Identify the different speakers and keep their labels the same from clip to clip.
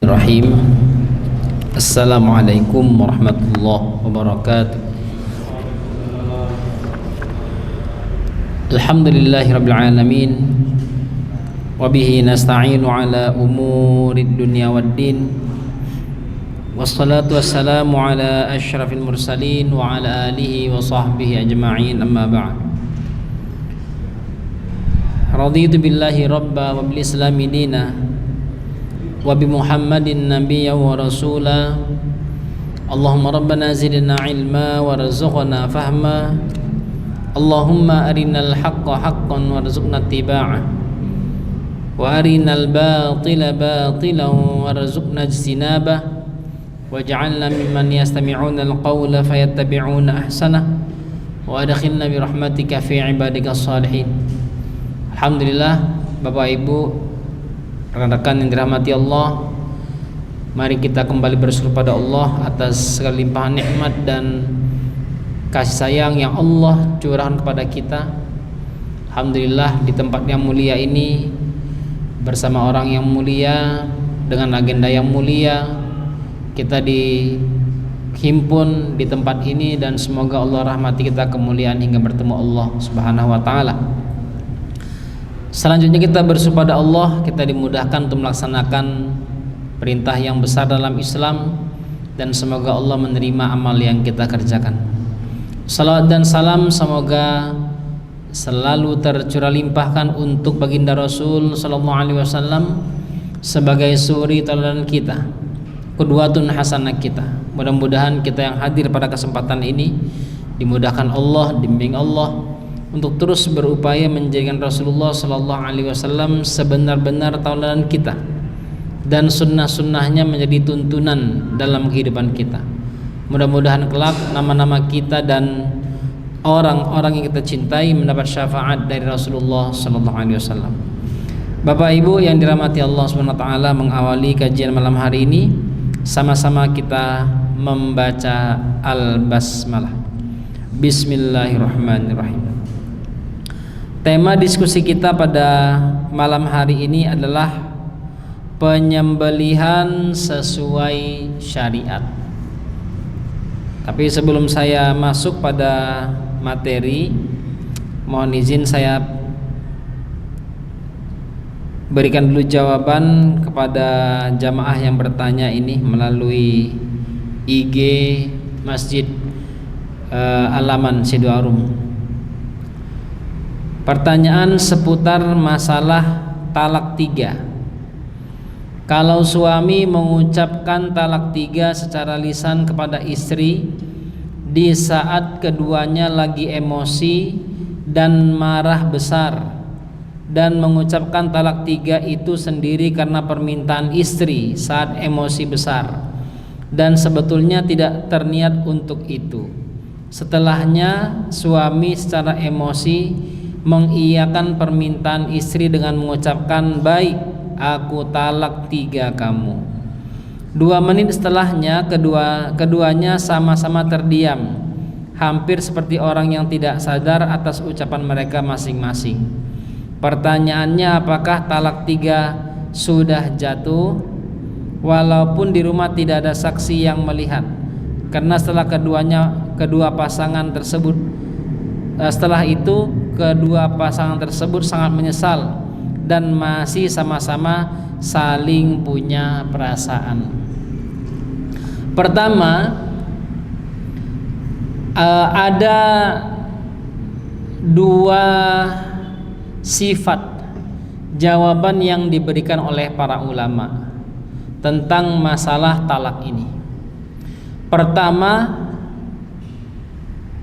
Speaker 1: Rahim. Assalamualaikum warahmatullahi wabarakatuh. Alhamdulillahi rabbil alamin. Wabihi nasta'inu ala umurid dunya waddin. Wassalatu wassalamu ala asyrafil mursalin wa ala alihi wa sahbihi ajma'in, amma ba'd. Raditu billahi rabba wa bil islami dina wa bi Muhammadin nabiyya wa rasula. Allahumma rabbana zidna ilma warzuqna fahma. Allahumma arinal haqqa haqqan warzuqna ittiba'ah wa arinal batila batilan warzuqna ijtinabah waj'alna mimman yastami'una alqawla fayattabi'una ahsanah wa adkhilna bi rahmatika fi ibadika shalihin. Alhamdulillah, Bapak Ibu, rekan-rekan yang dirahmati Allah, mari kita kembali bersyukur pada Allah atas segala limpahan nikmat dan kasih sayang yang Allah curahkan kepada kita. Alhamdulillah, di tempat yang mulia ini bersama orang yang mulia dengan agenda yang mulia, kita dihimpun di tempat ini, dan semoga Allah rahmati kita kemuliaan hingga bertemu Allah Subhanahu wa taala. Selanjutnya kita bersyukur pada Allah, kita dimudahkan untuk melaksanakan perintah yang besar dalam Islam, dan semoga Allah menerima amal yang kita kerjakan. Salawat dan salam semoga selalu tercurah limpahkan untuk baginda Rasul sallallahu alaihi wasallam sebagai suri teladan kita, qudwatun hasanah kita. Mudah-mudahan kita yang hadir pada kesempatan ini dimudahkan Allah, dibimbing Allah untuk terus berupaya menjadikan Rasulullah sallallahu alaihi wasallam sebenar-benar tauladan kita, dan sunnah-sunnahnya menjadi tuntunan dalam kehidupan kita. Mudah-mudahan kelak nama-nama kita dan orang-orang yang kita cintai mendapat syafaat dari Rasulullah sallallahu alaihi wasallam. Bapak Ibu yang dirahmati Allah Subhanahu wa taala, mengawali kajian malam hari ini sama-sama kita membaca Al-Basmalah. Bismillahirrahmanirrahim. Tema diskusi kita pada malam hari ini adalah penyembelihan sesuai syariat. Tapi sebelum saya masuk pada materi, mohon izin saya berikan dulu jawaban kepada jamaah yang bertanya ini melalui IG Masjid Alaman Sidoarum. Pertanyaan seputar masalah talak 3. Kalau suami mengucapkan talak 3 secara lisan kepada istri di saat keduanya lagi emosi dan marah besar, dan mengucapkan talak 3 itu sendiri karena permintaan istri saat emosi besar, dan sebetulnya tidak terniat untuk itu. Setelahnya suami secara emosi mengiyakan permintaan istri dengan mengucapkan, "Baik, aku talak 3 kamu." 2 menit setelahnya keduanya sama-sama terdiam, hampir seperti orang yang tidak sadar atas ucapan mereka masing-masing. Pertanyaannya, apakah talak 3 sudah jatuh walaupun di rumah tidak ada saksi yang melihat? Karena setelah kedua pasangan tersebut sangat menyesal dan masih sama-sama saling punya perasaan. Pertama, ada 2 sifat jawaban yang diberikan oleh para ulama tentang masalah talak ini. Pertama,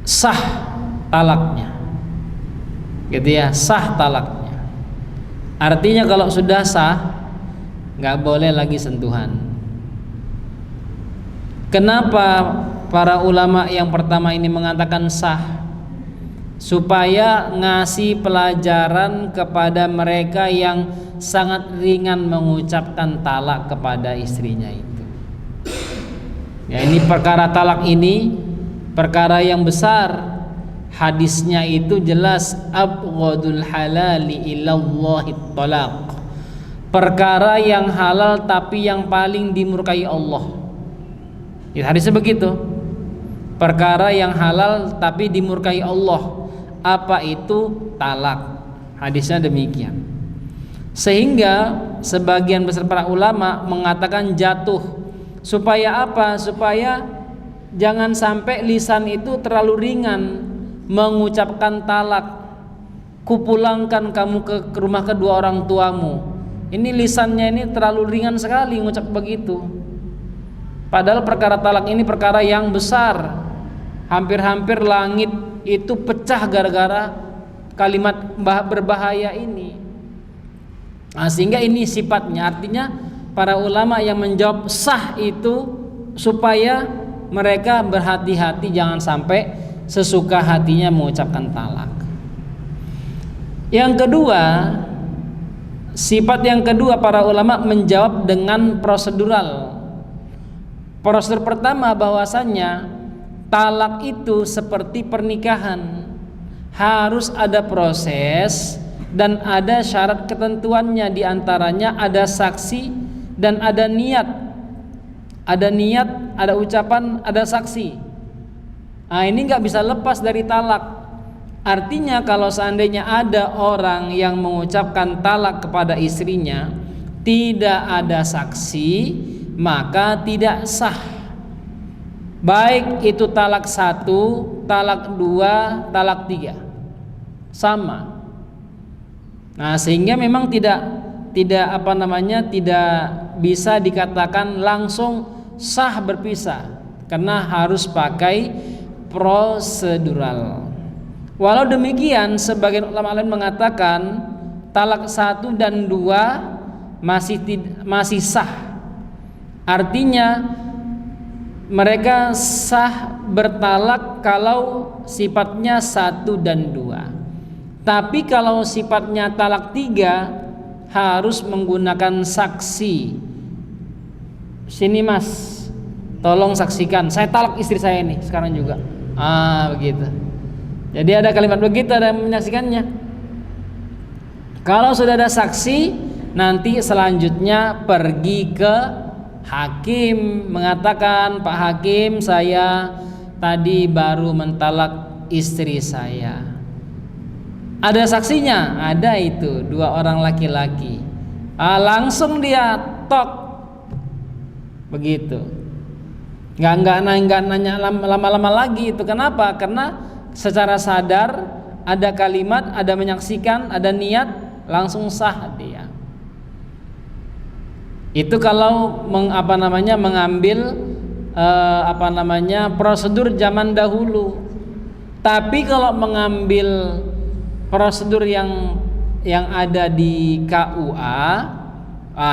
Speaker 1: sah talaknya, gitu ya, sah talaknya. Artinya kalau sudah sah, nggak boleh lagi sentuhan. Kenapa para ulama yang pertama ini mengatakan sah? Supaya ngasih pelajaran kepada mereka yang sangat ringan mengucapkan talak kepada istrinya itu. Ya, ini perkara talak ini perkara yang besar. Hadisnya itu jelas, abghadul halali ilallahi talaq. perkara yang halal tapi yang paling dimurkai Allah. Ya, hadisnya begitu. Perkara yang halal tapi dimurkai Allah. Apa itu? Talak. Hadisnya demikian. Sehingga sebagian besar para ulama mengatakan jatuh. Supaya apa? Supaya jangan sampai lisan itu terlalu ringan mengucapkan talak. Kupulangkan kamu ke rumah kedua orang tuamu. Ini lisannya ini terlalu ringan sekali mengucap begitu. Padahal perkara talak ini perkara yang besar. Hampir-hampir langit itu pecah gara-gara kalimat berbahaya ini. Nah, sehingga ini sifatnya, artinya para ulama yang menjawab sah itu supaya mereka berhati-hati jangan sampai sesuka hatinya mengucapkan talak. Yang kedua, sifat yang kedua para ulama menjawab dengan prosedural. Prosedur pertama bahwasannya talak itu seperti pernikahan, harus ada proses dan ada syarat ketentuannya, diantaranya ada saksi dan ada niat. Ada niat, ada ucapan, ada saksi. Nah, ini nggak bisa lepas dari talak. Artinya kalau seandainya ada orang yang mengucapkan talak kepada istrinya, tidak ada saksi, maka tidak sah. Baik itu talak 1, talak 2, talak 3, sama. Nah, sehingga memang tidak bisa dikatakan langsung sah berpisah, karena harus pakai prosedural. Walau demikian, sebagian ulama lain mengatakan talak 1 dan 2 masih sah. Artinya mereka sah bertalak kalau sifatnya 1 dan 2. Tapi kalau sifatnya talak 3 harus menggunakan saksi. Sini mas, tolong saksikan, saya talak istri saya ini sekarang juga. Begitu. Jadi ada kalimat begitu, ada yang menyaksikannya. Kalau sudah ada saksi, nanti selanjutnya pergi ke hakim, mengatakan, Pak Hakim, saya tadi baru mentalak istri saya. Ada saksinya, ada itu 2 orang laki-laki. Langsung dia tok, begitu. Nggak nanya lama-lama lagi itu. Kenapa? Karena secara sadar ada kalimat, ada menyaksikan, ada niat, langsung sah dia. Itu kalau mengambil prosedur zaman dahulu. Tapi kalau mengambil prosedur yang ada di KUA,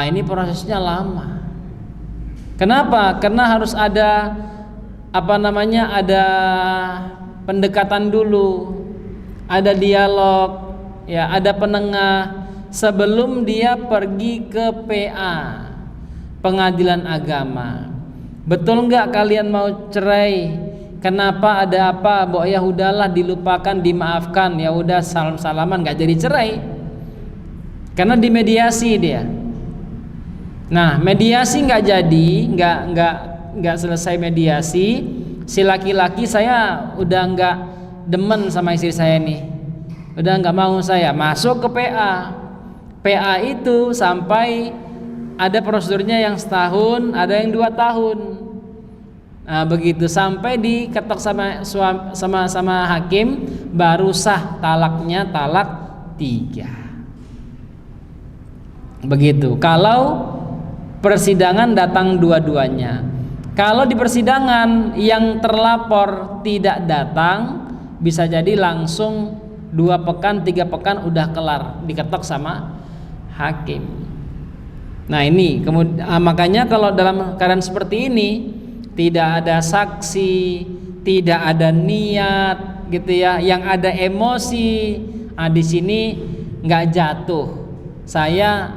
Speaker 1: ini prosesnya lama. Kenapa? Karena harus ada ada pendekatan dulu, ada dialog, ya, ada penengah sebelum dia pergi ke PA, pengadilan agama. Betul nggak kalian mau cerai? Kenapa, ada apa? Ya udahlah, dilupakan, dimaafkan, ya udah salam-salaman, nggak jadi cerai. Karena dimediasi dia. Nah, mediasi nggak jadi, nggak selesai mediasi. Si laki-laki, saya udah nggak demen sama istri saya nih, udah nggak mau saya, masuk ke PA. PA itu sampai ada prosedurnya yang setahun, ada yang 2 tahun. Nah, begitu sampai diketok sama hakim, baru sah talaknya, talak 3. Begitu. Kalau persidangan datang dua-duanya. Kalau di persidangan yang terlapor tidak datang, bisa jadi langsung 2 pekan, 3 pekan udah kelar, diketok sama hakim. Nah, ini makanya kalau dalam keadaan seperti ini tidak ada saksi, tidak ada niat, gitu ya, yang ada emosi. Di sini nggak jatuh. Saya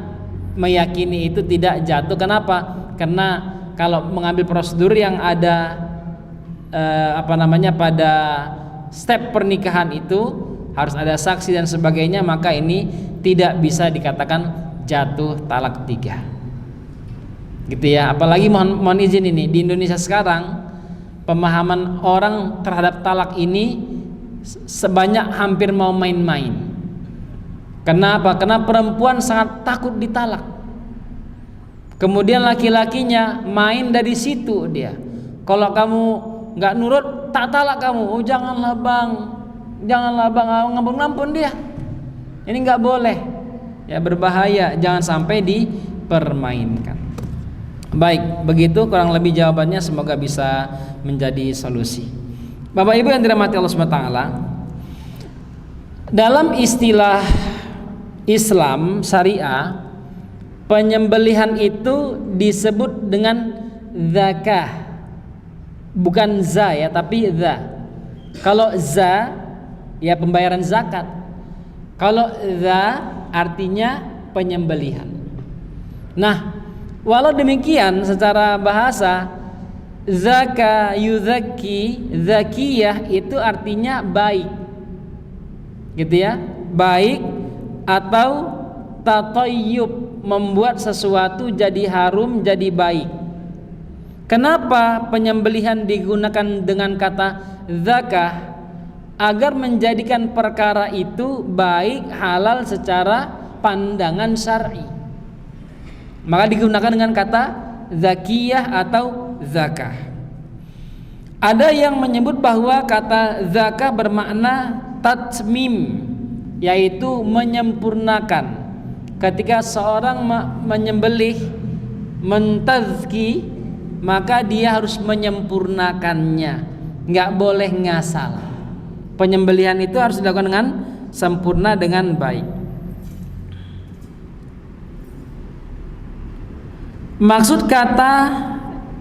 Speaker 1: meyakini itu tidak jatuh. Kenapa? Karena kalau mengambil prosedur yang ada pada step pernikahan itu harus ada saksi dan sebagainya, maka ini tidak bisa dikatakan jatuh talak 3. Gitu ya. Apalagi mohon izin ini di Indonesia sekarang pemahaman orang terhadap talak ini sebanyak hampir mau main-main. Kenapa? Karena perempuan sangat takut ditalak. Kemudian laki-lakinya main dari situ dia. Kalau kamu nggak nurut, tak talak kamu. Oh janganlah bang, ngampun dia. Ini nggak boleh. Ya berbahaya, jangan sampai dipermainkan. Baik, begitu kurang lebih jawabannya, semoga bisa menjadi solusi. Bapak Ibu yang dirahmati Allah SWT, dalam istilah Islam syariah, penyembelihan itu disebut dengan zakah. Bukan za ya, tapi za. Kalau za ya pembayaran zakat. Kalau za artinya penyembelihan. Nah, walau demikian secara bahasa zaka yuzaki, zakiyah itu artinya baik. Gitu ya, baik atau tatayyub, membuat sesuatu jadi harum, jadi baik. Kenapa penyembelihan digunakan dengan kata zakah? Agar menjadikan perkara itu baik, halal secara pandangan syar'i. Maka digunakan dengan kata zakiyah atau zakah. Ada yang menyebut bahwa kata zakah bermakna tatmim, yaitu menyempurnakan. Ketika seorang menyembelih, mentazki, maka dia harus menyempurnakannya, nggak boleh ngasal. Penyembelihan itu harus dilakukan dengan sempurna, dengan baik. Maksud kata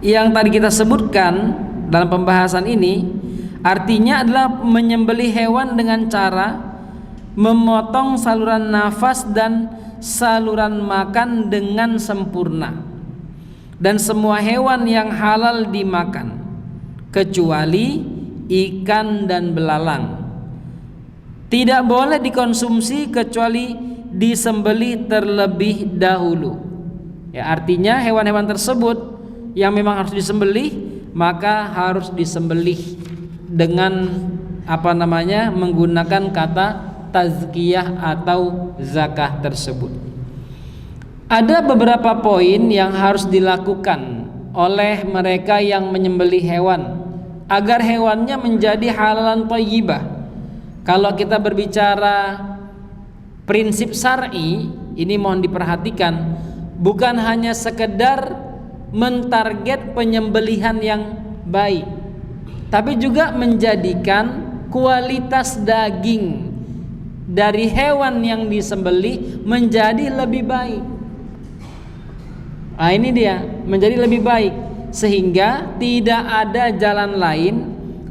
Speaker 1: yang tadi kita sebutkan dalam pembahasan ini artinya adalah menyembelih hewan dengan cara memotong saluran nafas dan saluran makan dengan sempurna, dan semua hewan yang halal dimakan kecuali ikan dan belalang. Tidak boleh dikonsumsi kecuali disembelih terlebih dahulu. Ya, artinya hewan-hewan tersebut yang memang harus disembelih, maka harus disembelih dengan menggunakan kata tazkiyah atau zakah tersebut. Ada beberapa poin yang harus dilakukan oleh mereka yang menyembelih hewan agar hewannya menjadi halalan thayyibah. Kalau kita berbicara prinsip syar'i, ini mohon diperhatikan, bukan hanya sekedar mentarget penyembelihan yang baik, tapi juga menjadikan kualitas daging dari hewan yang disembelih menjadi lebih baik. Nah, ini dia, menjadi lebih baik, sehingga tidak ada jalan lain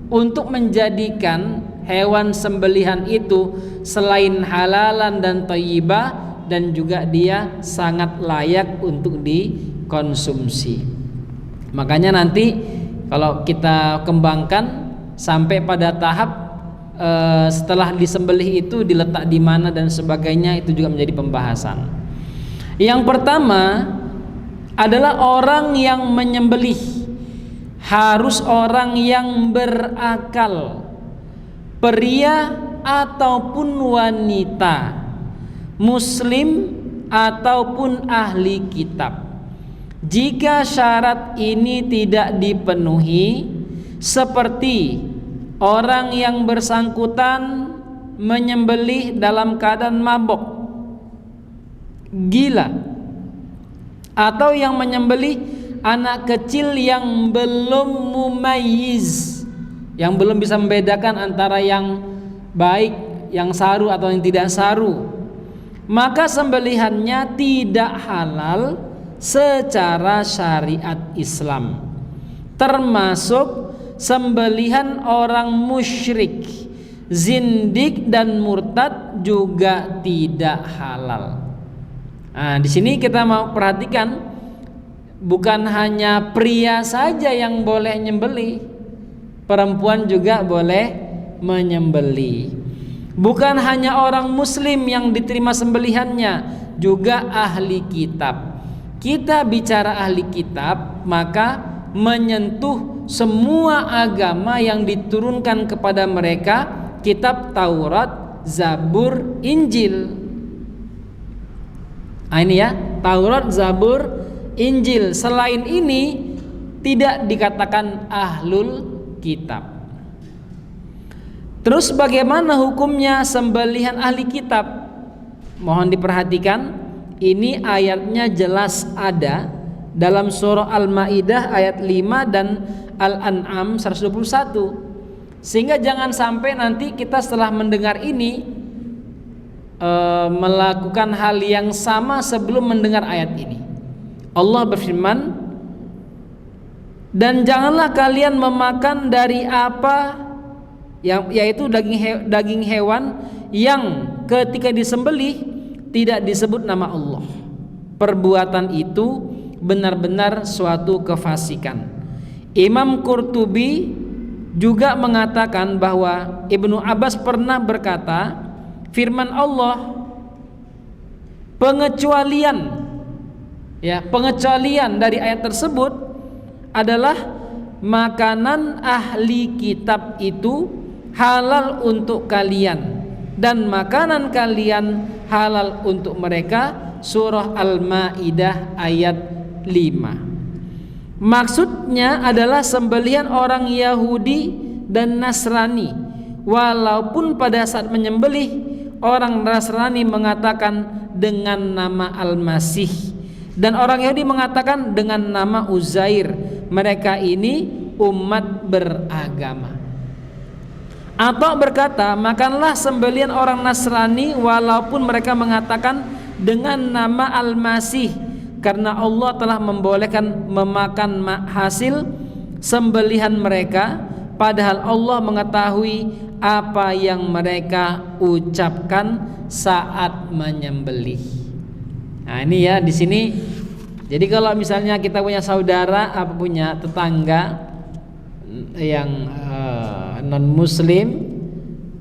Speaker 1: untuk menjadikan hewan sembelihan itu selain halalan dan thayyibah, dan juga dia sangat layak untuk dikonsumsi. Makanya nanti kalau kita kembangkan sampai pada tahap setelah disembelih itu diletak di mana dan sebagainya, itu juga menjadi pembahasan. Yang pertama adalah orang yang menyembelih harus orang yang berakal, pria ataupun wanita, muslim ataupun ahli kitab. Jika syarat ini tidak dipenuhi, seperti orang yang bersangkutan menyembelih dalam keadaan mabok, gila, atau yang menyembelih anak kecil yang belum mumayyiz, yang belum bisa membedakan antara yang baik, yang saru atau yang tidak saru, maka sembelihannya tidak halal secara syariat Islam, termasuk sembelihan orang musyrik, zindik dan murtad juga tidak halal. Nah, di sini kita mau perhatikan, bukan hanya pria saja yang boleh menyembelih, perempuan juga boleh menyembelih. Bukan hanya orang muslim yang diterima sembelihannya, juga ahli kitab. Kita bicara ahli kitab, maka menyentuh semua agama yang diturunkan kepada mereka, kitab Taurat, Zabur, Injil. Ini ya, Taurat, Zabur, Injil. Selain ini tidak dikatakan ahlul kitab. Terus bagaimana hukumnya sembelihan ahli kitab? Mohon diperhatikan, ini ayatnya jelas ada dalam surah Al-Maidah ayat 5 dan Al-An'am 121. Sehingga jangan sampai nanti kita setelah mendengar ini melakukan hal yang sama sebelum mendengar ayat ini. Allah berfirman, dan janganlah kalian memakan dari apa yaitu daging hewan yang ketika disembelih tidak disebut nama Allah. Perbuatan itu benar-benar suatu kefasikan. Imam Qurtubi juga mengatakan bahwa Ibnu Abbas pernah berkata, firman Allah, pengecualian dari ayat tersebut adalah makanan ahli kitab itu halal untuk kalian dan makanan kalian halal untuk mereka. Surah Al-Maidah ayat 5. Maksudnya adalah sembelihan orang Yahudi dan Nasrani. Walaupun pada saat menyembelih orang Nasrani mengatakan dengan nama Al-Masih dan orang Yahudi mengatakan dengan nama Uzair. Mereka ini umat beragama. Atau berkata, makanlah sembelihan orang Nasrani walaupun mereka mengatakan dengan nama Al-Masih, karena Allah telah membolehkan memakan hasil sembelihan mereka, padahal Allah mengetahui apa yang mereka ucapkan saat menyembelih. Nah, ini ya di sini. Jadi kalau misalnya kita punya saudara, punya tetangga yang non muslim,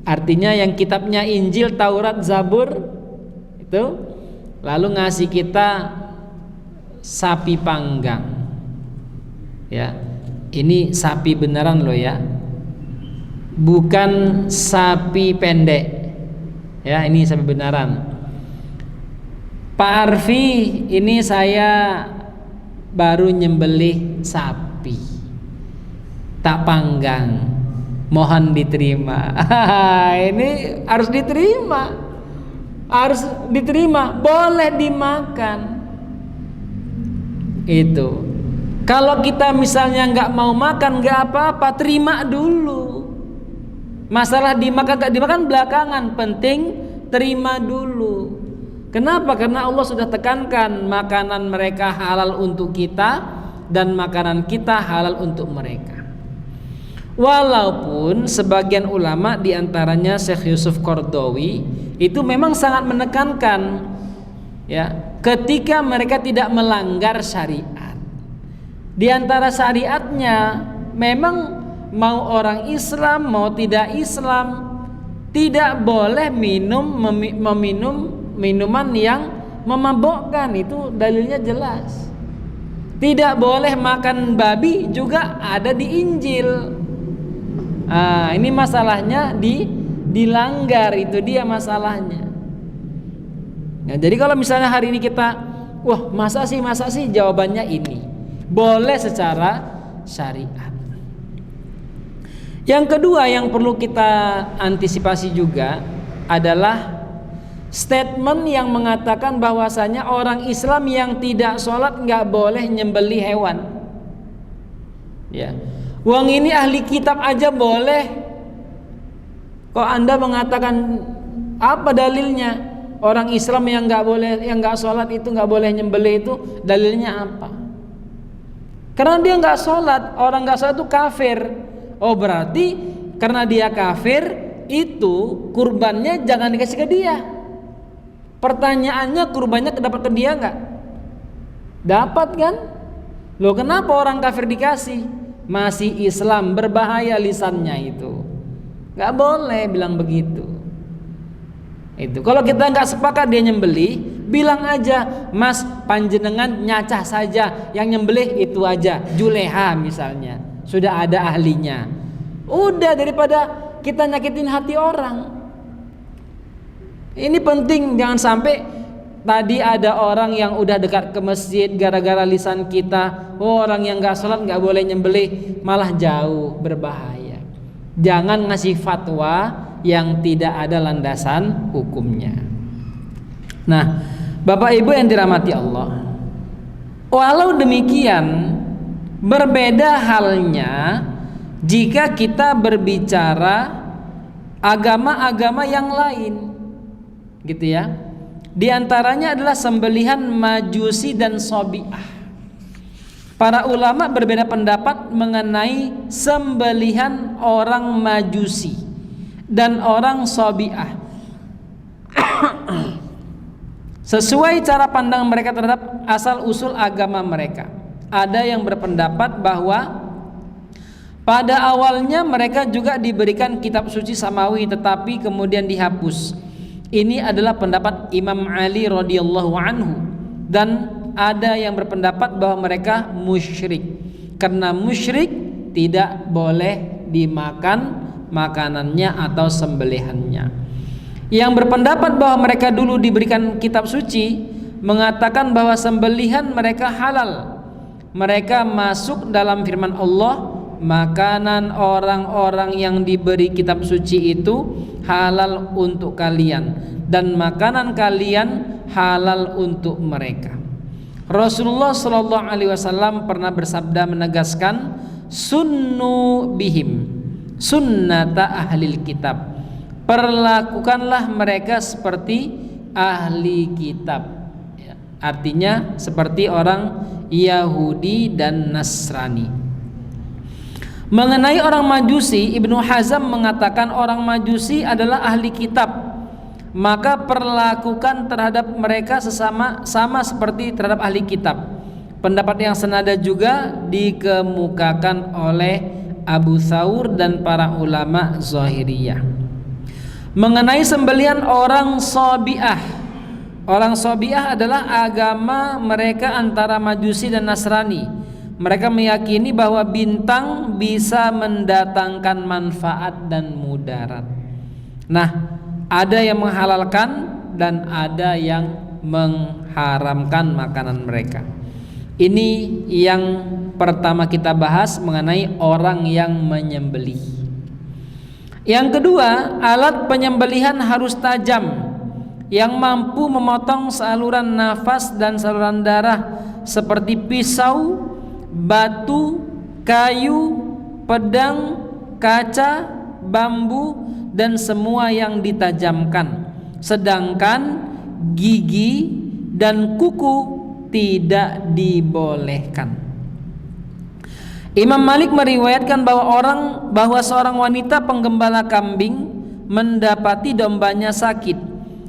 Speaker 1: artinya yang kitabnya Injil, Taurat, Zabur itu, lalu ngasih kita sapi panggang, ya ini sapi beneran loh ya, bukan sapi pendek ya, ini sapi beneran. Pak Arfi, ini saya baru nyembelih sapi, tak panggang, mohon diterima. Ini harus diterima, boleh dimakan. Itu kalau kita misalnya nggak mau makan, nggak apa-apa, terima dulu. Masalah dimakan nggak dimakan belakangan, penting terima dulu. Kenapa? Karena Allah sudah tekankan makanan mereka halal untuk kita dan makanan kita halal untuk mereka. Walaupun sebagian ulama diantaranya Syekh Yusuf Qaradawi itu memang sangat menekankan ya, ketika mereka tidak melanggar syariat. Di antara syariatnya memang mau orang Islam mau tidak Islam tidak boleh meminum minuman yang memabukkan, itu dalilnya jelas. Tidak boleh makan babi juga ada di Injil. Ini masalahnya dilanggar, itu dia masalahnya. Nah, jadi kalau misalnya hari ini kita, wah masa sih, jawabannya ini boleh secara syariat. Yang kedua yang perlu kita antisipasi juga adalah statement yang mengatakan bahwasanya orang Islam yang tidak sholat nggak boleh nyembelih hewan. Ya, uang ini ahli kitab aja boleh. Kok Anda mengatakan apa dalilnya? Orang Islam yang nggak boleh, yang nggak sholat itu nggak boleh nyembelih, itu dalilnya apa? Karena dia nggak sholat, orang nggak sholat itu kafir. Oh berarti karena dia kafir itu kurbannya jangan dikasih ke dia. Pertanyaannya, kurbannya dapat ke dia nggak? Dapat kan? Loh kenapa orang kafir dikasih? Masih Islam, berbahaya lisannya itu. Nggak boleh bilang begitu. Itu kalau kita nggak sepakat dia nyembelih, bilang aja, Mas, panjenengan nyacah saja, yang nyembelih itu aja, juleha misalnya, sudah ada ahlinya. Udah, daripada kita nyakitin hati orang. Ini penting, jangan sampai tadi ada orang yang udah dekat ke masjid gara-gara lisan kita, oh orang yang nggak sholat nggak boleh nyembelih, malah jauh, berbahaya. Jangan ngasih fatwa yang tidak ada landasan hukumnya. Nah, Bapak Ibu yang dirahmati Allah, walau demikian berbeda halnya jika kita berbicara agama-agama yang lain, gitu ya. Di antaranya adalah sembelihan Majusi dan Sobiah. Para ulama berbeda pendapat mengenai sembelihan orang Majusi dan orang Sobiah sesuai cara pandang mereka terhadap asal usul agama mereka. Ada yang berpendapat bahwa pada awalnya mereka juga diberikan kitab suci samawi tetapi kemudian dihapus. Ini adalah pendapat Imam Ali radhiyallahu anhu, dan ada yang berpendapat bahwa mereka musyrik. Karena musyrik tidak boleh dimakan makanannya atau sembelihannya. Yang berpendapat bahwa mereka dulu diberikan kitab suci mengatakan bahwa sembelihan mereka halal. Mereka masuk dalam firman Allah, makanan orang-orang yang diberi kitab suci itu halal untuk kalian dan makanan kalian halal untuk mereka. Rasulullah Shallallahu Alaihi Wasallam pernah bersabda menegaskan, sunnu bihim sunnata ahlil kitab, perlakukanlah mereka seperti ahli kitab, ya, artinya seperti orang Yahudi dan Nasrani. Mengenai orang Majusi, Ibnu Hazm mengatakan orang Majusi adalah ahli kitab, maka perlakukan terhadap mereka sama seperti terhadap ahli kitab. Pendapat yang senada juga dikemukakan oleh Abu Thawr dan para ulama Zahiriyah. Mengenai sembelihan orang Sobiah, orang Sobiah adalah agama mereka antara Majusi dan Nasrani. Mereka meyakini bahwa bintang bisa mendatangkan manfaat dan mudarat. Nah, ada yang menghalalkan dan ada yang mengharamkan makanan mereka. Ini yang pertama kita bahas mengenai orang yang menyembelih. Yang kedua, alat penyembelihan harus tajam yang mampu memotong saluran nafas dan saluran darah seperti pisau, batu, kayu, pedang, kaca, bambu dan semua yang ditajamkan. Sedangkan gigi dan kuku tidak dibolehkan. Imam Malik meriwayatkan bahwa seorang wanita penggembala kambing mendapati dombanya sakit,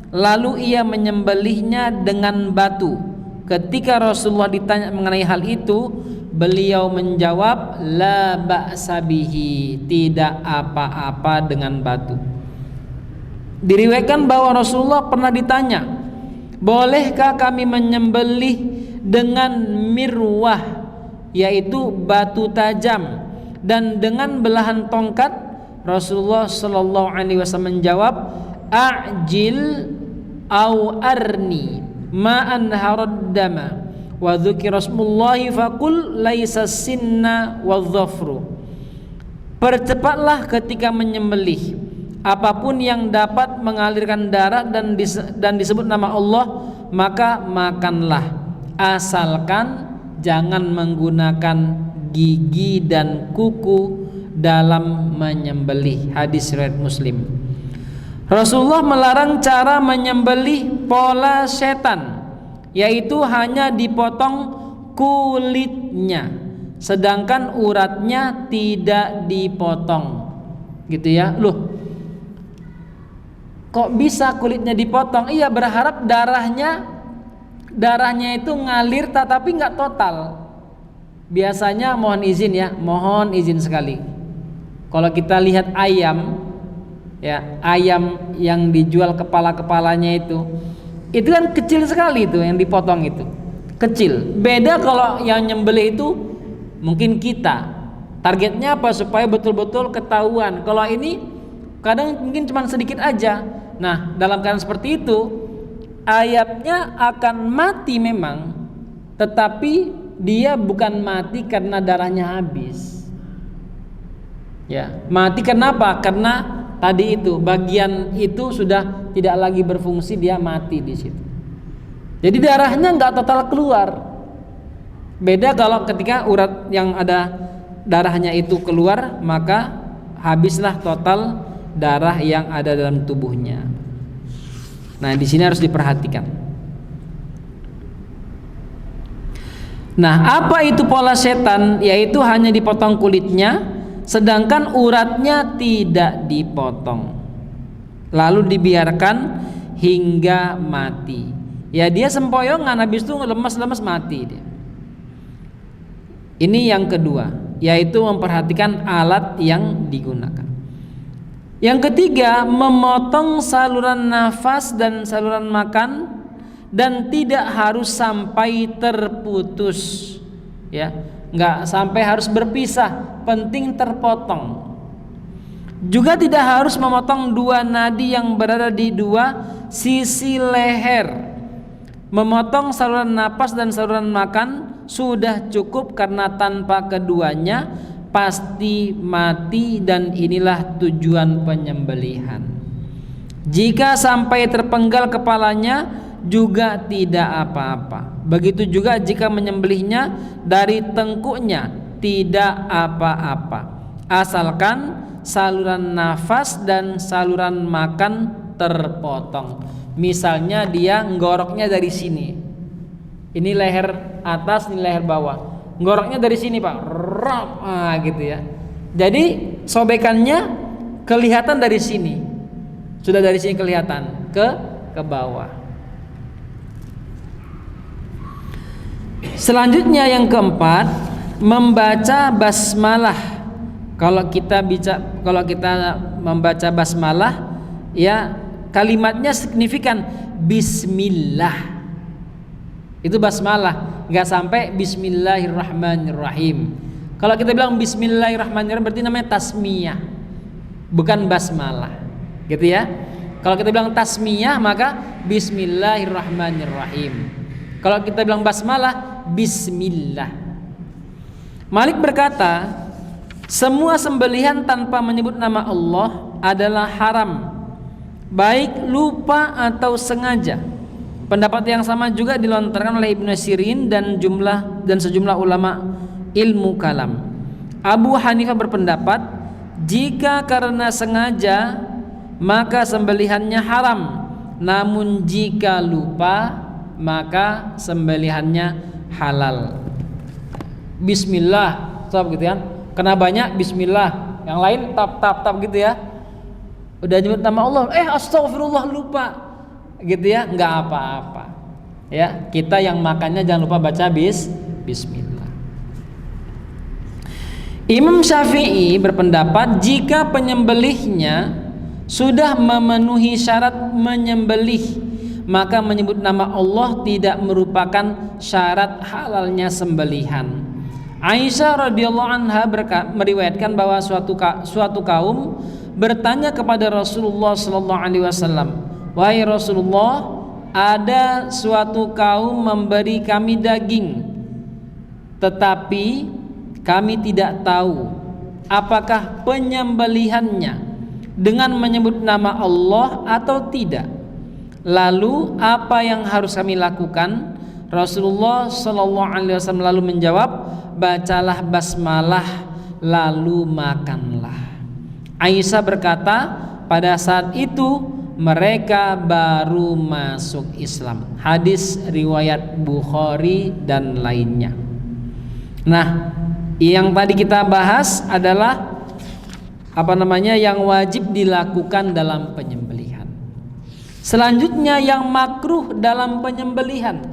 Speaker 1: lalu ia menyembelihnya dengan batu. Ketika Rasulullah ditanya mengenai hal itu, beliau menjawab, la ba'sa bihi, tidak apa-apa dengan batu. Diriwayatkan bahwa Rasulullah pernah ditanya, bolehkah kami menyembelih dengan mirwah, yaitu batu tajam, dan dengan belahan tongkat? Rasulullah Shallallahu Alaihi Wasallam menjawab, a'jil au arni ma'an harad dama wa dzukira smullahi faqul laisa sinna wadh-dhafru. Percepatlah ketika menyembelih, apapun yang dapat mengalirkan darah dan disebut nama Allah, maka makanlah, asalkan jangan menggunakan gigi dan kuku dalam menyembelih. Hadis riwayat Muslim. Rasulullah melarang cara menyembelih pola setan, yaitu hanya dipotong kulitnya, sedangkan uratnya tidak dipotong. Gitu ya. Loh, kok bisa kulitnya dipotong? Iya, berharap darahnya itu ngalir tapi nggak total. Biasanya mohon izin sekali, kalau kita lihat ayam ya, ayam yang dijual kepala-kepalanya itu kan kecil sekali itu yang dipotong itu, kecil. Beda kalau yang nyembelih itu mungkin kita targetnya apa, supaya betul-betul ketahuan. Kalau ini kadang mungkin cuma sedikit aja. Nah, dalam keadaan seperti itu ayamnya akan mati memang, tetapi dia bukan mati karena darahnya habis. Ya, mati kenapa? Karena tadi itu bagian itu sudah tidak lagi berfungsi, dia mati di situ. Jadi darahnya nggak total keluar. Beda kalau ketika urat yang ada darahnya itu keluar, maka habislah total darah yang ada dalam tubuhnya. Nah, di sini harus diperhatikan. Nah, apa itu pola setan? Yaitu hanya dipotong kulitnya, sedangkan uratnya tidak dipotong, lalu dibiarkan hingga mati. Ya, dia sempoyongan, habis itu lemas-lemas mati dia. Ini yang kedua, yaitu memperhatikan alat yang digunakan. Yang ketiga, memotong saluran nafas dan saluran makan, dan tidak harus sampai terputus, ya, nggak sampai harus berpisah, penting terpotong. Juga tidak harus memotong dua nadi yang berada di dua sisi leher. Memotong saluran napas dan saluran makan sudah cukup, karena tanpa keduanya pasti mati, dan inilah tujuan penyembelihan. Jika sampai terpenggal kepalanya juga tidak apa-apa. Begitu juga jika menyembelihnya dari tengkuknya, tidak apa-apa, asalkan saluran nafas dan saluran makan terpotong. Misalnya dia nggoroknya dari sini, ini leher atas, ini leher bawah, nggoroknya dari sini Pak, gitu ya. Jadi sobekannya kelihatan dari sini, sudah dari sini kelihatan ke bawah. Selanjutnya yang keempat, membaca basmalah. Kalau kita membaca basmalah, ya, kalimatnya signifikan bismillah. Itu basmalah, nggak sampai bismillahirrahmanirrahim. Kalau kita bilang bismillahirrahmanirrahim berarti namanya tasmiyah, bukan basmalah, gitu ya. Kalau kita bilang tasmiyah maka bismillahirrahmanirrahim. Kalau kita bilang basmalah, bismillah. Malik berkata, semua sembelihan tanpa menyebut nama Allah adalah haram, baik lupa atau sengaja. Pendapat yang sama juga dilontarkan oleh Ibnu Sirin dan sejumlah ulama ilmu kalam. Abu Hanifah berpendapat, jika karena sengaja maka sembelihannya haram, namun jika lupa maka sembelihannya halal. Bismillah, stop gitu kan? Kena banyak bismillah, yang lain tap gitu ya. Udah nyebut nama Allah, astagfirullah lupa, gitu ya, nggak apa-apa. Ya, kita yang makannya jangan lupa baca bismillah. Imam Syafi'i berpendapat jika penyembelihnya sudah memenuhi syarat menyembelih, maka menyebut nama Allah tidak merupakan syarat halalnya sembelihan. Aisyah radhiyallahu anha meriwayatkan bahwa suatu kaum bertanya kepada Rasulullah sallallahu alaihi wasallam, "Wahai Rasulullah, ada suatu kaum memberi kami daging, tetapi kami tidak tahu apakah penyembelihannya dengan menyebut nama Allah atau tidak. Lalu apa yang harus kami lakukan?" Rasulullah sallallahu alaihi wasallam lalu menjawab, "Bacalah basmalah lalu makanlah." Aisyah berkata, pada saat itu mereka baru masuk Islam. Hadis riwayat Bukhari dan lainnya. Nah, yang tadi kita bahas adalah yang wajib dilakukan dalam penyembelihan. Selanjutnya yang makruh dalam penyembelihan,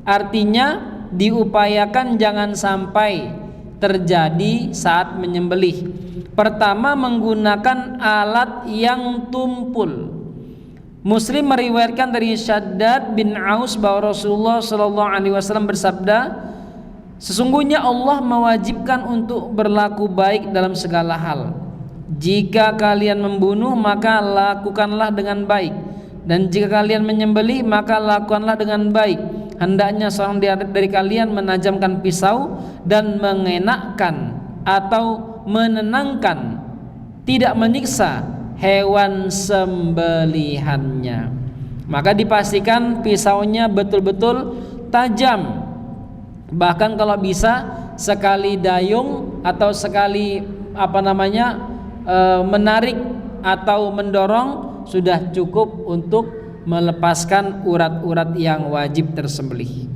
Speaker 1: artinya diupayakan jangan sampai terjadi saat menyembelih. Pertama, menggunakan alat yang tumpul. Muslim meriwayatkan dari Syaddad bin Aus bahwa Rasulullah sallallahu alaihi wasallam bersabda, sesungguhnya Allah mewajibkan untuk berlaku baik dalam segala hal. Jika kalian membunuh, maka lakukanlah dengan baik, dan jika kalian menyembelih, maka lakukanlah dengan baik. Hendaknya seorang dari kalian menajamkan pisau dan mengenakkan atau menenangkan, tidak menyiksa hewan sembelihannya. Maka dipastikan pisaunya betul-betul tajam. Bahkan kalau bisa sekali dayung atau sekali menarik atau mendorong sudah cukup untuk melepaskan urat-urat yang wajib tersembelih.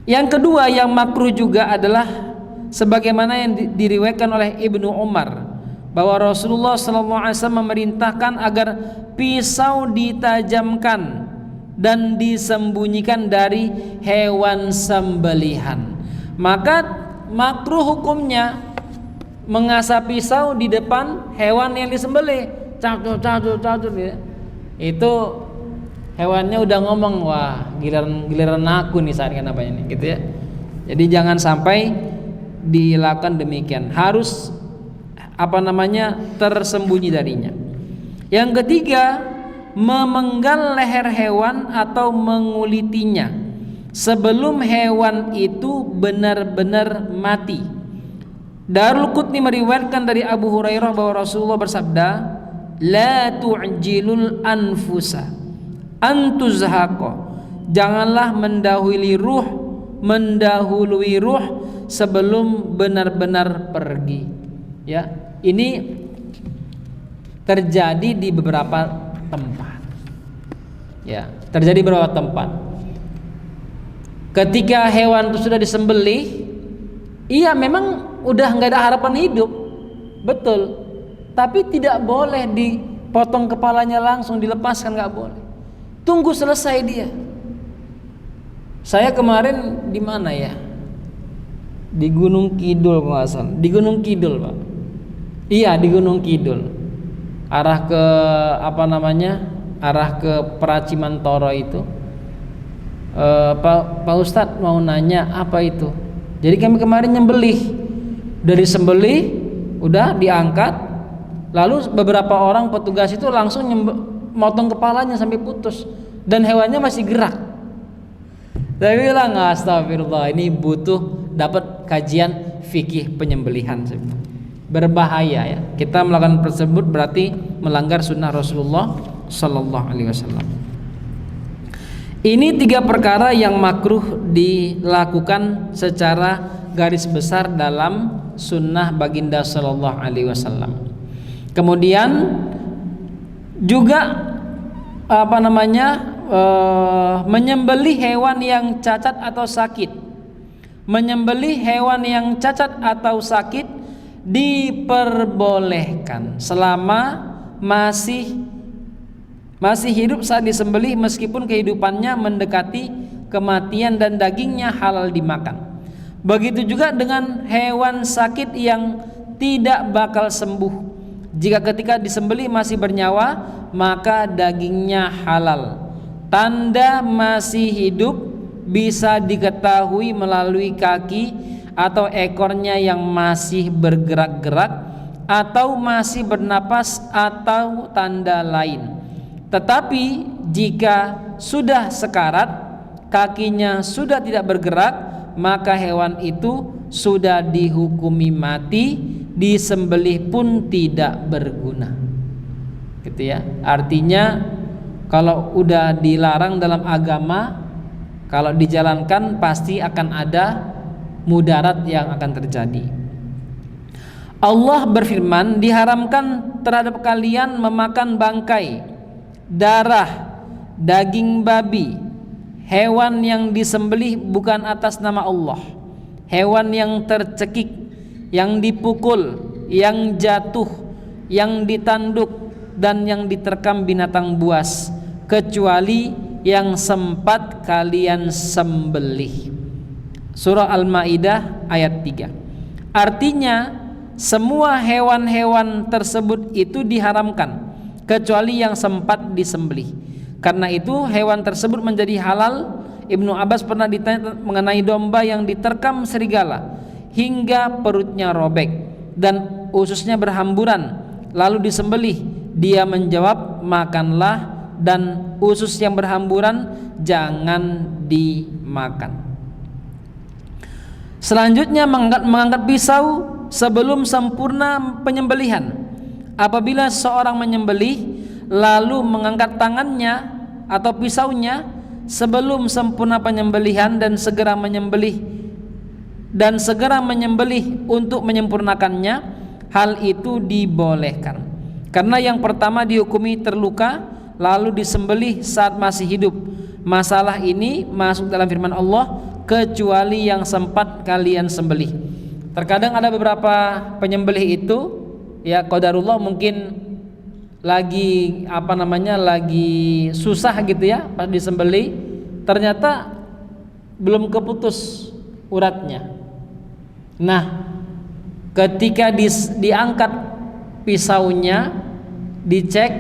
Speaker 1: Yang kedua yang makruh juga adalah sebagaimana yang diriwayatkan oleh Ibnu Umar bahwa Rasulullah SAW memerintahkan agar pisau ditajamkan dan disembunyikan dari hewan sembelihan. Maka makruh hukumnya mengasah pisau di depan hewan yang disembelih. Cacut ya. Itu hewannya udah ngomong, wah giliran aku nih saat ini apa ini gitu ya. Jadi jangan sampai dilakukan demikian. Harus tersembunyi darinya. Yang ketiga, memenggal leher hewan atau mengulitinya sebelum hewan itu benar-benar mati. Darul Qutni meriwayatkan dari Abu Hurairah bahwa Rasulullah bersabda, la tu'jilul anfusa antuzhaqa, janganlah mendahului ruh sebelum benar-benar pergi. Ya, ini terjadi di beberapa tempat. Ya, terjadi di beberapa tempat. Ketika hewan itu sudah disembelih, iya memang udah nggak ada harapan hidup, betul. Tapi tidak boleh dipotong kepalanya langsung dilepaskan, nggak boleh. Tunggu selesai dia. Saya kemarin di mana ya? Di Gunung Kidul, di Gunung Kidul, Pak. Iya, di Gunung Kidul. Arah ke arah ke Pracimantoro itu. Pak Ustadz mau nanya apa itu? Jadi kami kemarin nyembelih. Dari sembelih udah diangkat, lalu beberapa orang petugas itu langsung motong kepalanya sampai putus dan hewannya masih gerak. Saya bilang, astagfirullah, ini butuh dapat kajian fikih penyembelihan. Berbahaya ya. Kita melakukan tersebut berarti melanggar sunnah Rasulullah Sallallahu Alaihi Wasallam. Ini 3 perkara yang makruh dilakukan secara garis besar dalam sunnah baginda Sallallahu Alaihi Wasallam. Kemudian juga menyembelih hewan yang cacat atau sakit. Menyembelih hewan yang cacat atau sakit diperbolehkan selama masih hidup saat disembelih, meskipun kehidupannya mendekati kematian dan dagingnya halal dimakan. Begitu juga dengan hewan sakit yang tidak bakal sembuh. Jika ketika disembelih masih bernyawa, maka dagingnya halal. Tanda masih hidup bisa diketahui melalui kaki atau ekornya yang masih bergerak-gerak atau masih bernapas atau tanda lain. Tetapi jika sudah sekarat, kakinya sudah tidak bergerak, maka hewan itu sudah dihukumi mati, disembelih pun tidak berguna. Gitu ya. Artinya kalau udah dilarang dalam agama, kalau dijalankan pasti akan ada mudarat yang akan terjadi. Allah berfirman, diharamkan terhadap kalian memakan bangkai, darah, daging babi, hewan yang disembelih bukan atas nama Allah, hewan yang tercekik, yang dipukul, yang jatuh, yang ditanduk, dan yang diterkam binatang buas, kecuali yang sempat kalian sembelih. Surah Al-Maidah ayat 3. Artinya semua hewan-hewan tersebut itu diharamkan kecuali yang sempat disembelih. Karena itu hewan tersebut menjadi halal. Ibnu Abbas pernah ditanya mengenai domba yang diterkam serigala hingga perutnya robek dan ususnya berhamburan lalu disembelih. Dia menjawab, makanlah, dan usus yang berhamburan jangan dimakan. Selanjutnya mengangkat pisau sebelum sempurna penyembelihan. Apabila seorang menyembelih lalu mengangkat tangannya atau pisaunya sebelum sempurna penyembelihan dan segera menyembelih untuk menyempurnakannya, hal itu dibolehkan. Karena yang pertama dihukumi terluka lalu disembelih saat masih hidup. Masalah ini masuk dalam firman Allah, kecuali yang sempat kalian sembelih. Terkadang ada beberapa penyembelih itu ya qadarullah mungkin lagi lagi susah gitu ya, pas disembelih ternyata belum keputus uratnya. Nah, ketika diangkat pisaunya, dicek,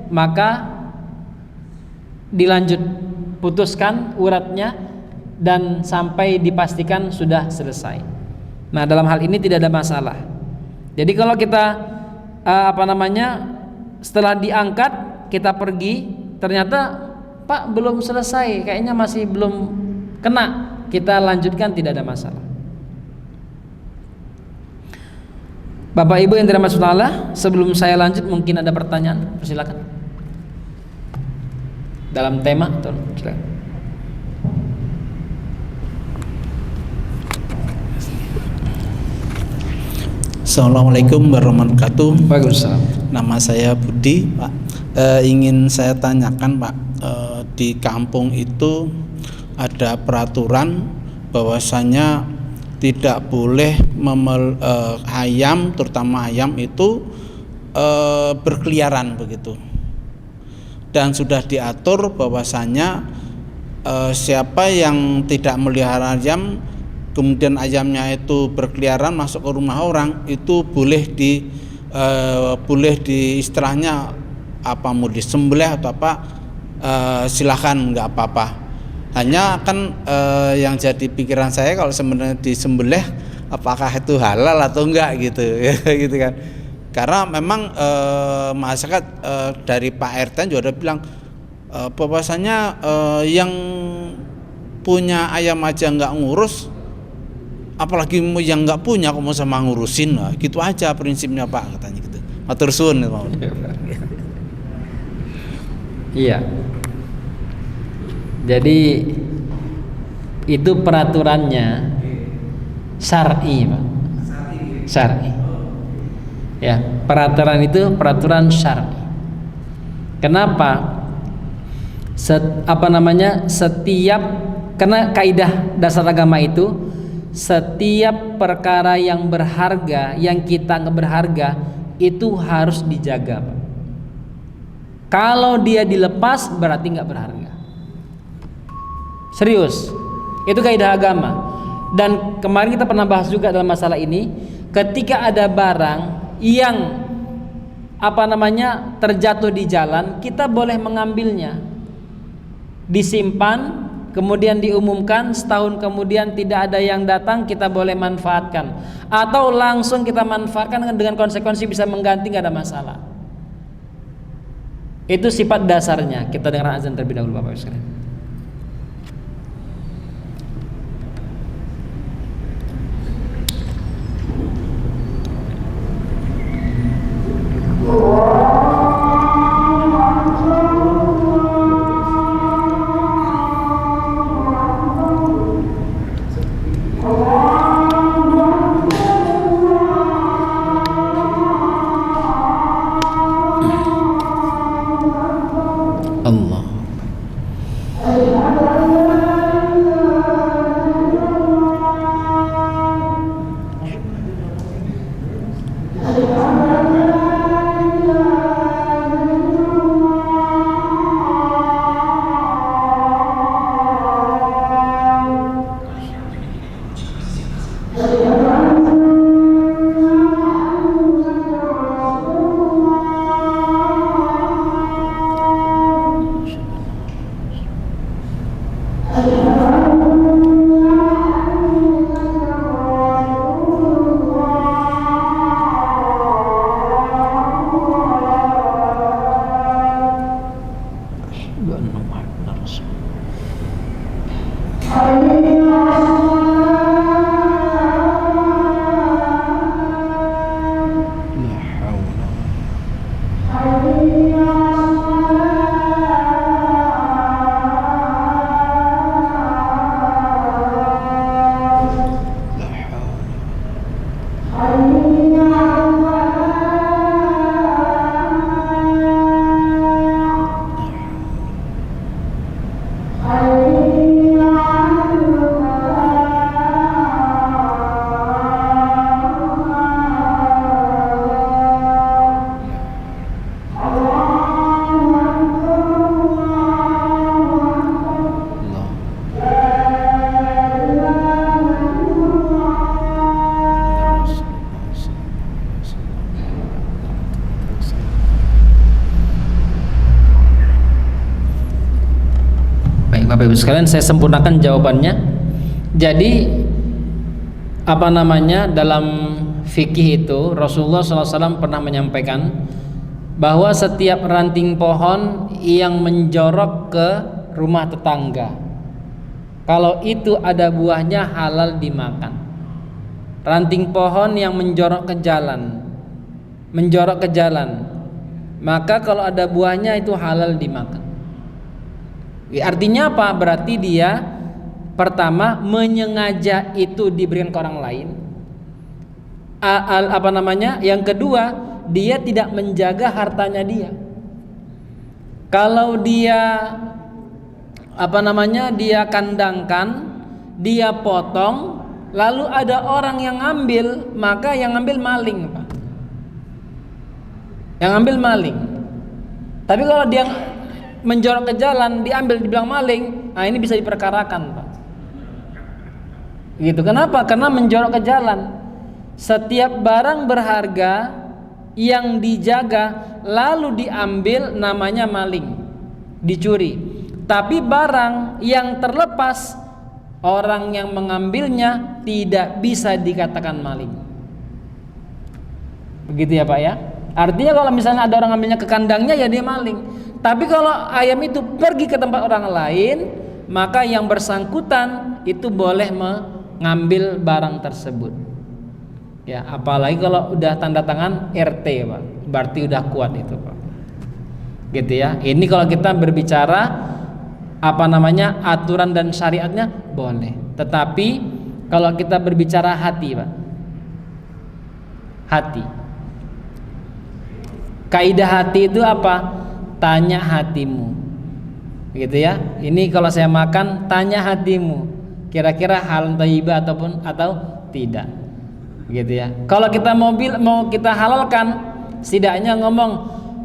Speaker 1: maka dilanjut putuskan uratnya dan sampai dipastikan sudah selesai. Nah, dalam hal ini tidak ada masalah. Jadi kalau kita setelah diangkat kita pergi, ternyata Pak belum selesai, kayaknya masih belum kena, kita lanjutkan, tidak ada masalah. Bapak Ibu yang dirahmati Allah, sebelum saya lanjut mungkin ada pertanyaan, silakan. Dalam tema, silakan.
Speaker 2: Assalamualaikum warahmatullahi wabarakatuh.
Speaker 1: Waalaikumsalam.
Speaker 2: Nama saya Budi, Pak. Ingin saya tanyakan, Pak, di kampung itu ada peraturan bahwasanya tidak boleh ayam, terutama ayam itu berkeliaran begitu. Dan sudah diatur bahwasanya siapa yang tidak melihara ayam, kemudian ayamnya itu berkeliaran masuk ke rumah orang, itu boleh di istilahnya mau disembelih atau silakan, nggak apa-apa. Hanya kan yang jadi pikiran saya, kalau sebenarnya disembelih apakah itu halal atau enggak gitu gitu kan. Karena memang masyarakat dari Pak RT juga udah bilang bahwasanya yang punya ayam aja nggak ngurus, apalagi yang nggak punya kok mau sama ngurusin. Nah, gitu aja prinsipnya Pak, katanya gitu. Matur suwun.
Speaker 1: Iya. Jadi itu peraturannya syar'i, Pak. Syar'i. Ya, peraturan itu peraturan syar'i. Kenapa? Setiap, karena kaidah dasar agama itu setiap perkara yang berharga, yang kita anggap berharga, itu harus dijaga, Pak. Kalau dia dilepas berarti nggak berharga. Serius, itu kaidah agama. Dan kemarin kita pernah bahas juga dalam masalah ini, ketika ada barang yang terjatuh di jalan, kita boleh mengambilnya, disimpan, kemudian diumumkan, setahun kemudian tidak ada yang datang, kita boleh manfaatkan, atau langsung kita manfaatkan dengan konsekuensi bisa mengganti, nggak ada masalah. Itu sifat dasarnya. Kita dengar azan terlebih dahulu, Bapak Ibu sekalian. Allah. Bapak Ibu sekalian, saya sempurnakan jawabannya. Jadi dalam fikih itu Rasulullah SAW pernah menyampaikan bahwa setiap ranting pohon yang menjorok ke rumah tetangga, kalau itu ada buahnya halal dimakan. Ranting pohon yang menjorok ke jalan, maka kalau ada buahnya itu halal dimakan. Artinya apa? Berarti dia pertama menyengaja itu diberikan ke orang lain. Yang kedua, dia tidak menjaga hartanya dia. Kalau dia dia kandangkan, dia potong, lalu ada orang yang ngambil, maka yang ngambil maling, Pak. Yang ngambil maling. Tapi kalau dia menjorok ke jalan, diambil, dibilang maling, nah ini bisa diperkarakan, Pak. Gitu. Kenapa? Karena menjorok ke jalan. Setiap barang berharga yang dijaga lalu diambil namanya maling, dicuri. Tapi barang yang terlepas, orang yang mengambilnya tidak bisa dikatakan maling. Begitu ya, Pak ya. Artinya kalau misalnya ada orang ngambilnya ke kandangnya, ya dia maling. Tapi kalau ayam itu pergi ke tempat orang lain, maka yang bersangkutan itu boleh mengambil barang tersebut. Ya, apalagi kalau udah tanda tangan RT, Pak. Berarti udah kuat itu, Pak. Gitu ya. Ini kalau kita berbicara aturan dan syariatnya boleh. Tetapi kalau kita berbicara hati, Pak. Hati. Kaidah hati itu apa? Tanya hatimu, gitu ya. Ini kalau saya makan, tanya hatimu, kira-kira hal thayyibah atau tidak, gitu ya. Kalau kita mau kita halalkan, setidaknya ngomong,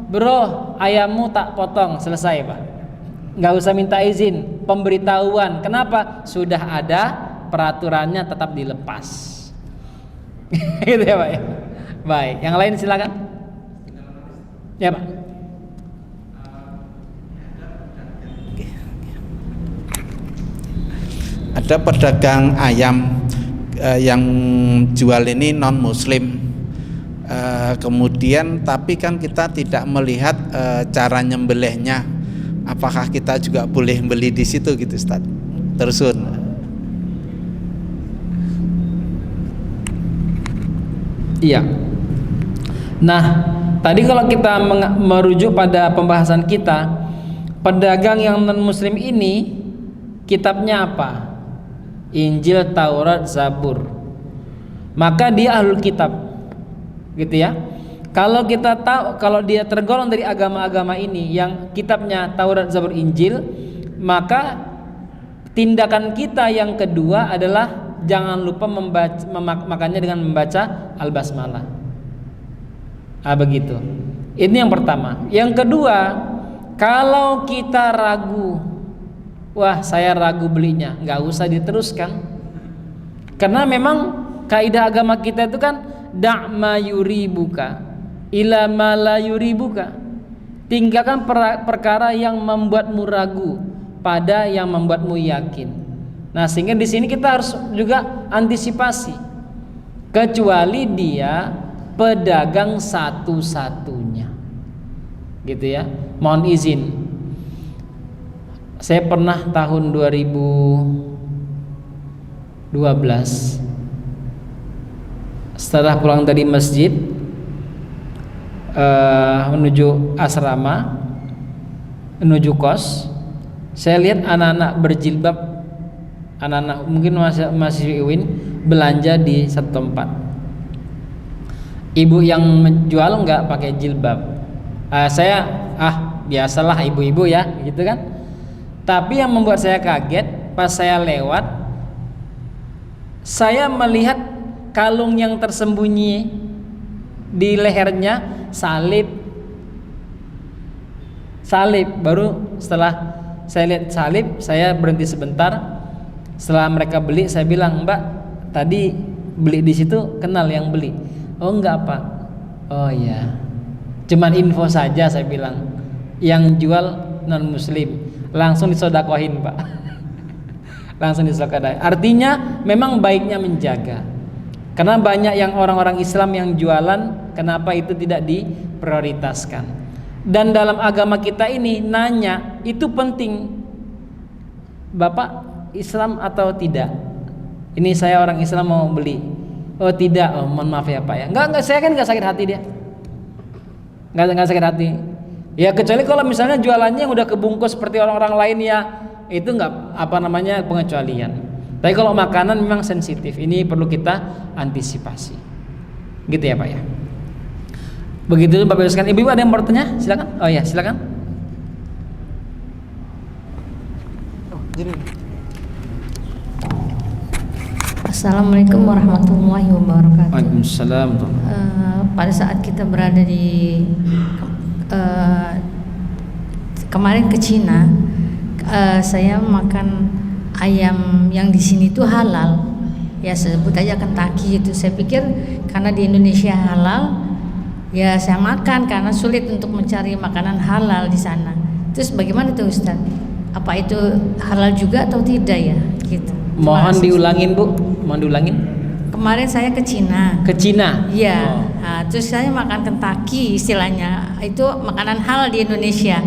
Speaker 1: bro, ayammu tak potong, selesai, Pak. Nggak usah minta izin, pemberitahuan. Kenapa? Sudah ada peraturannya, tetap dilepas. Gitu ya, Pak ya. Baik, yang lain silakan. Ya, Pak.
Speaker 2: Ada pedagang ayam yang jual ini non muslim, kemudian tapi kan kita tidak melihat cara nyembelihnya. Apakah kita juga boleh beli di situ gitu, Ustaz? Terusun.
Speaker 1: Iya. Nah, tadi kalau kita merujuk pada pembahasan kita, pedagang yang non muslim ini kitabnya apa? Injil, Taurat, Zabur. Maka dia ahlul kitab. Gitu ya. Kalau kita tahu, kalau dia tergolong dari agama-agama ini yang kitabnya Taurat, Zabur, Injil, maka tindakan kita yang kedua adalah jangan lupa makannya dengan membaca Al-Basmalah. Begitu. Ini yang pertama. Yang kedua, kalau kita ragu, wah saya ragu belinya, nggak usah diteruskan. Karena memang kaidah agama kita itu kan da'ma yuribuka ila ma la yuribuka. Tinggalkan perkara yang membuatmu ragu, pada yang membuatmu yakin. Nah, sehingga di sini kita harus juga antisipasi. Kecuali dia pedagang satu-satunya. Gitu ya. Mohon izin. Saya pernah tahun 2012 setelah pulang dari masjid menuju asrama, menuju kos, saya lihat anak-anak berjilbab, anak-anak mungkin masih Iwin, belanja di satu tempat. Ibu yang menjual nggak pakai jilbab. Saya biasalah ibu-ibu ya, gitu kan. Tapi yang membuat saya kaget pas saya lewat, saya melihat kalung yang tersembunyi di lehernya salib. Baru setelah saya lihat salib, saya berhenti sebentar. Setelah mereka beli, saya bilang, "Mbak, tadi beli di situ, kenal yang beli?" "Oh enggak, Pak." "Oh iya, cuman info saja," saya bilang. "Yang jual non muslim." Langsung disodakohin, Pak. Langsung disodakohin. Artinya memang baiknya menjaga. Karena banyak yang orang-orang Islam yang jualan, kenapa itu tidak diprioritaskan? Dan dalam agama kita ini nanya itu penting. "Bapak Islam atau tidak? Ini saya orang Islam mau beli." "Oh tidak." "Oh mohon maaf ya Pak ya." Enggak, saya kan enggak sakit hati dia. Enggak sakit hati. Ya kecuali kalau misalnya jualannya yang udah kebungkus seperti orang-orang lain, ya itu enggak pengecualian. Tapi kalau makanan memang sensitif. Ini perlu kita antisipasi. Gitu ya Pak ya. Begitu Bapak Ibu sekalian. Ibu ada yang mau bertanya? Silakan. Oh ya, silakan.
Speaker 3: Assalamualaikum warahmatullahi wabarakatuh.
Speaker 1: Waalaikumsalam.
Speaker 3: Pada saat kita berada di kemarin ke Cina, saya makan ayam yang di sini itu halal. Ya sebut aja Kentucky itu. Saya pikir karena di Indonesia halal, ya saya makan karena sulit untuk mencari makanan halal di sana. Terus bagaimana tuh Ustaz? Apa itu halal juga atau tidak ya? Gitu.
Speaker 1: Mohon diulangin Bu, mohon diulangin.
Speaker 3: Kemarin saya ke Cina.
Speaker 1: Ke Cina?
Speaker 3: Iya. Nah, terus saya makan Kentucky istilahnya. Itu makanan halal di Indonesia.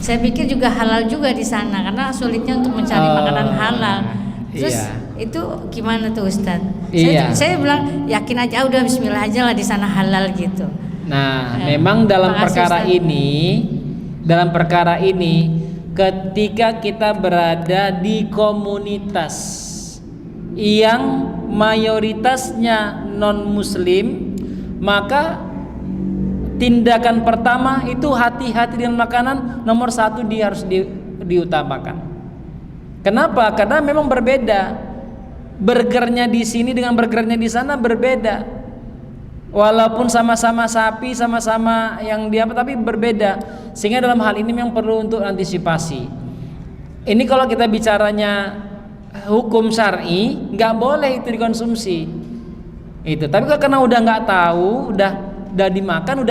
Speaker 3: Saya pikir juga halal juga di sana karena sulitnya untuk mencari makanan halal. Terus itu gimana tuh Ustaz?
Speaker 1: Iya.
Speaker 3: Saya bilang yakin aja udah bismillah aja lah di sana halal gitu.
Speaker 1: Nah, memang dalam perkara ini ketika kita berada di komunitas yang mayoritasnya non muslim, maka tindakan pertama itu hati-hati dengan makanan. Nomor satu dia harus diutamakan. Kenapa? Karena memang berbeda. Burgernya di sini dengan burgernya di sana berbeda. Walaupun sama-sama sapi, sama-sama yang tapi berbeda. Sehingga dalam hal ini memang perlu untuk antisipasi. Ini kalau kita bicaranya hukum syar'i, nggak boleh itu dikonsumsi. Itu. Tapi kalau karena udah nggak tahu, udah dimakan,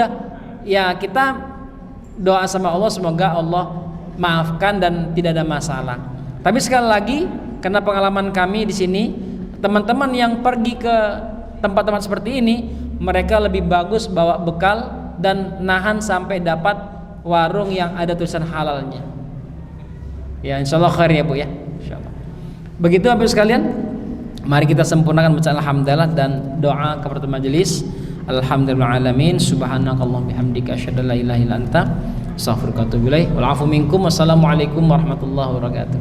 Speaker 1: ya kita doa sama Allah semoga Allah maafkan dan tidak ada masalah. Tapi sekali lagi, karena pengalaman kami di sini, teman-teman yang pergi ke tempat-tempat seperti ini, mereka lebih bagus bawa bekal dan nahan sampai dapat warung yang ada tulisan halalnya. Ya insyaallah khair ya Bu ya. Insyaallah. Begitu Bapak Ibu sekalian, mari kita sempurnakan bacaan alhamdulillah dan doa kepada majelis. Alhamdulillahalamin, subhanakallahumma bihamdika asyhadu an la ilaha illa anta astaghfiruka wa atubu ilaik. Wal afu minkum. Wassalamualaikum warahmatullahi wabarakatuh.